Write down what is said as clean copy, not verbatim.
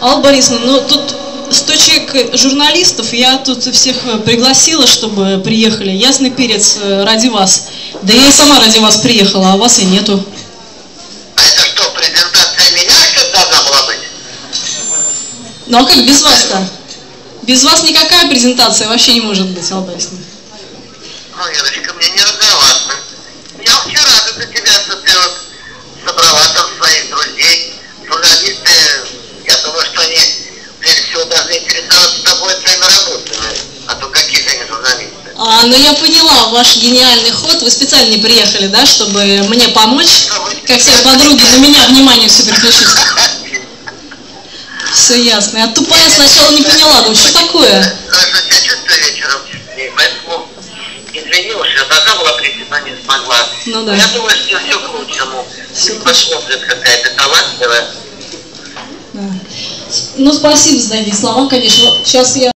Алла Борисовна, ну тут 100 человек журналистов, я тут всех пригласила, чтобы приехали. Ясный перец ради вас. Да я и сама ради вас приехала, а вас и нету. А это что, презентация меня что должна была быть? Ну а как без вас-то? Без вас никакая презентация вообще не может быть, Алла Борисовна. Ну, Ирочка, мне не разговариваться. Я очень рада за тебя, что ты вот собрала там своих друзей. Журналисты, я думаю, что они прежде всего должны интересоваться тобой и твоими работами. А то какие же они журналисты? Ну я поняла ваш гениальный ход. Вы специально не приехали, да, чтобы мне помочь? Как все подруги, на меня внимание все переключить. Все ясно. Я тупая сначала не поняла, ну что такое? Хорошо себя чувствую вечером, и поэтому извини уж, я должна была прийти, но не смогла. Ну да. Я думаю, что все к лучшему. Все к посмотрит какая-то талантливая. Да. Ну спасибо за такие слова, конечно. Сейчас я